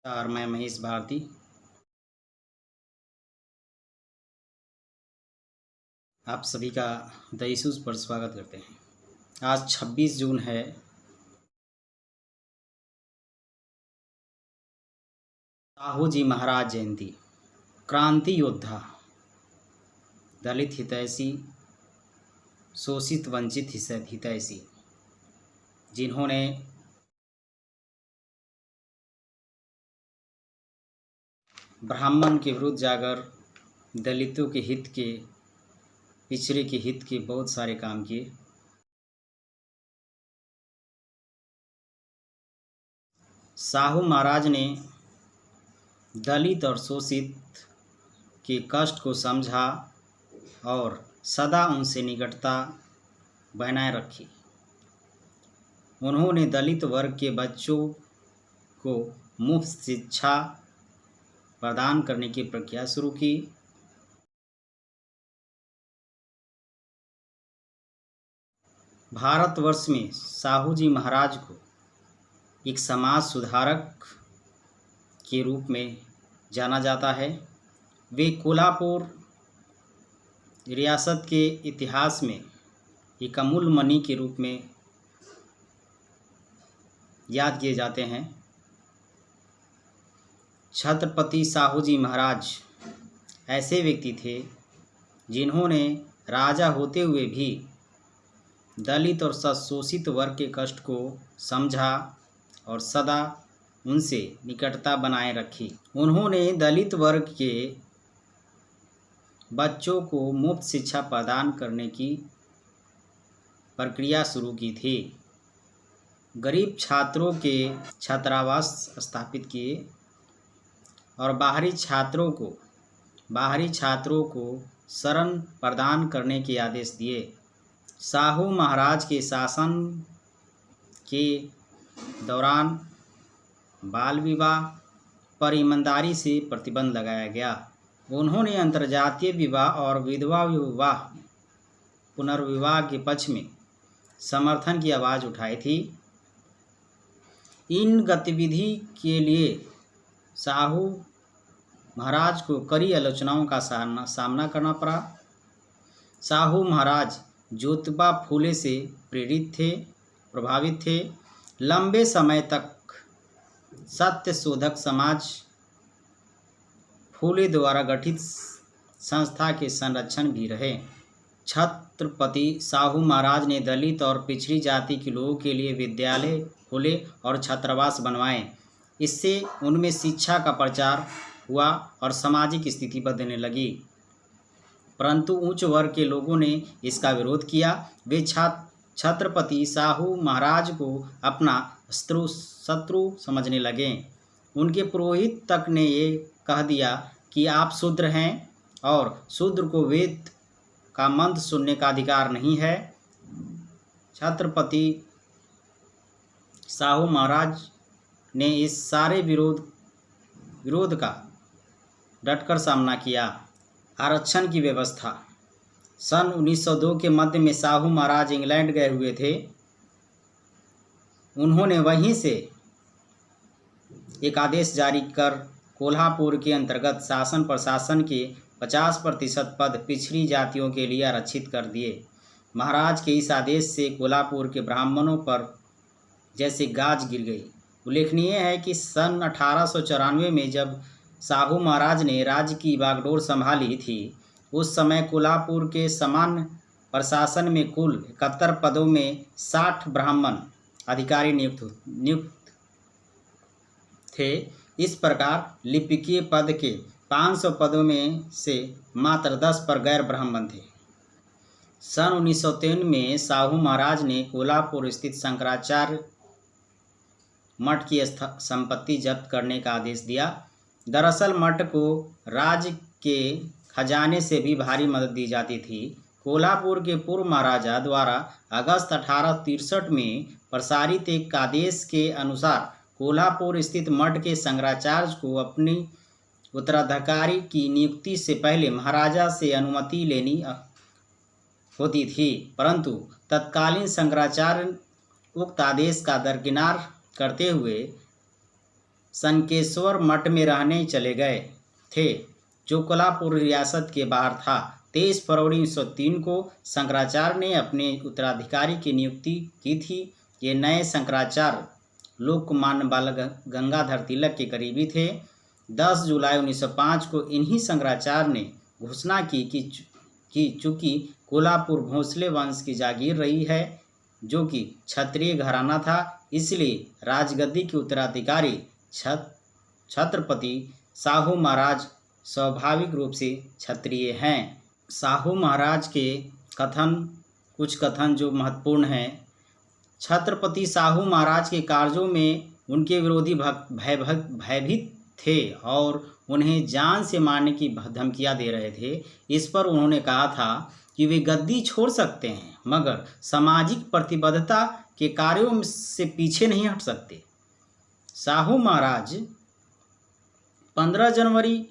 और मैं महेश भारती। आप सभी का द इश्यूज़ पर स्वागत करते हैं। आज 26 जून है। साहू जी महाराज जयंती। क्रांति योद्धा, दलित हितैषी, शोषित वंचित हितैषी, जिन्होंने ब्राह्मण के विरुद्ध जाकर दलितों के हित के, पिछड़े के हित के बहुत सारे काम किए। साहू महाराज ने दलित और शोषित के कष्ट को समझा और सदा उनसे निकटता बनाए रखी। उन्होंने दलित वर्ग के बच्चों को मुफ्त शिक्षा प्रदान करने की प्रक्रिया शुरू की। भारतवर्ष में साहू जी महाराज को एक समाज सुधारक के रूप में जाना जाता है। वे कोल्हापुर रियासत के इतिहास में एक अमूल्य मणि के रूप में याद किए जाते हैं। छत्रपति साहू जी महाराज ऐसे व्यक्ति थे जिन्होंने राजा होते हुए भी दलित और शोषित वर्ग के कष्ट को समझा और सदा उनसे निकटता बनाए रखी। उन्होंने दलित वर्ग के बच्चों को मुफ्त शिक्षा प्रदान करने की प्रक्रिया शुरू की थी। गरीब छात्रों के छात्रावास स्थापित किए और बाहरी छात्रों को शरण प्रदान करने के आदेश दिए। साहू महाराज के शासन के दौरान बाल विवाह पर ईमानदारी से प्रतिबंध लगाया गया। उन्होंने अंतर्जातीय विवाह और विधवा विवाह पुनर्विवाह के पक्ष में समर्थन की आवाज़ उठाई थी। इन गतिविधि के लिए साहू महाराज को कड़ी आलोचनाओं का सामना करना पड़ा। साहू महाराज ज्योतिबा फूले से प्रभावित थे। लंबे समय तक सत्य शोधक समाज फूले द्वारा गठित संस्था के संरक्षण भी रहे। छत्रपति साहू महाराज ने दलित और पिछड़ी जाति के लोगों के लिए विद्यालय खोले और छात्रावास बनवाए। इससे उनमें शिक्षा का प्रचार हुआ और सामाजिक स्थिति बदलने लगी, परंतु उच्च वर्ग के लोगों ने इसका विरोध किया। वे छत्रपति साहू महाराज को अपना शत्रु समझने लगे। उनके पुरोहित तक ने ये कह दिया कि आप शूद्र हैं और शूद्र को वेद का मंत्र सुनने का अधिकार नहीं है। छत्रपति साहू महाराज ने इस सारे विरोध का डटकर सामना किया। आरक्षण की व्यवस्था। सन 1902 के मध्य में साहू महाराज इंग्लैंड गए हुए थे। उन्होंने वहीं से एक आदेश जारी कर कोल्हापुर के अंतर्गत शासन प्रशासन के 50% पद पिछड़ी जातियों के लिए आरक्षित कर दिए। महाराज के इस आदेश से कोल्हापुर के ब्राह्मणों पर जैसे गाज गिर गई। उल्लेखनीय है कि सन 1894 में जब साहू महाराज ने राज्य की बागडोर संभाली थी, उस समय कोल्हापुर के सामान्य प्रशासन में कुल 71 पदों में 60 ब्राह्मण अधिकारी नियुक्त थे। इस प्रकार लिपिकीय पद के 500 पदों में से मात्र 10 पर गैर ब्राह्मण थे। सन 1903 में साहू महाराज ने कोल्हापुर स्थित शंकराचार्य मठ की संपत्ति जब्त करने का आदेश दिया। दरअसल मठ को राज्य के खजाने से भी भारी मदद दी जाती थी। कोल्हापुर के पूर्व महाराजा द्वारा अगस्त 1863 में प्रसारित एक आदेश के अनुसार कोल्हापुर स्थित मठ के शंकराचार्य को अपनी उत्तराधिकारी की नियुक्ति से पहले महाराजा से अनुमति लेनी होती थी, परंतु तत्कालीन शंकराचार्य उक्त आदेश का दरकिनार करते हुए संकेश्वर मठ में रहने चले गए थे, जो कोल्हापुर रियासत के बाहर था। 23 फरवरी 1903 को शंकराचार्य ने अपने उत्तराधिकारी की नियुक्ति की थी। ये नए शंकराचार्य लोकमान्य बाल गंगाधर तिलक के करीबी थे। 10 जुलाई 1905 को इन्हीं शंकराचार्य ने घोषणा की कि चूंकि कोल्हापुर भोसले वंश की जागीर रही है, जो कि क्षत्रिय घराना था, इसलिए राजगद्दी के उत्तराधिकारी छत्रपति साहू महाराज स्वाभाविक रूप से क्षत्रिय हैं। साहू महाराज के कुछ कथन जो महत्वपूर्ण हैं। छत्रपति साहू महाराज के कार्यों में उनके विरोधी भयभीत थे और उन्हें जान से मारने की धमकियां दे रहे थे। इस पर उन्होंने कहा था कि वे गद्दी छोड़ सकते हैं, मगर सामाजिक प्रतिबद्धता के कार्यों से पीछे नहीं हट सकते। साहू महाराज 15 जनवरी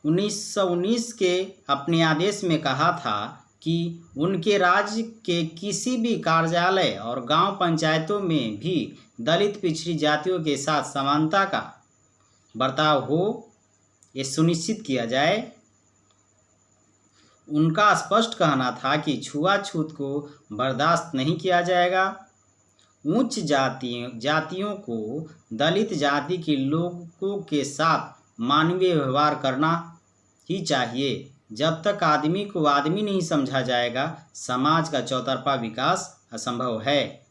1919 के अपने आदेश में कहा था कि उनके राज्य के किसी भी कार्यालय और गांव पंचायतों में भी दलित पिछड़ी जातियों के साथ समानता का बर्ताव हो, ये सुनिश्चित किया जाए। उनका स्पष्ट कहना था कि छुआछूत को बर्दाश्त नहीं किया जाएगा। उच्च जातियों को दलित जाति के लोगों के साथ मानवीय व्यवहार करना ही चाहिए। जब तक आदमी को आदमी नहीं समझा जाएगा, समाज का चौतरफा विकास असंभव है।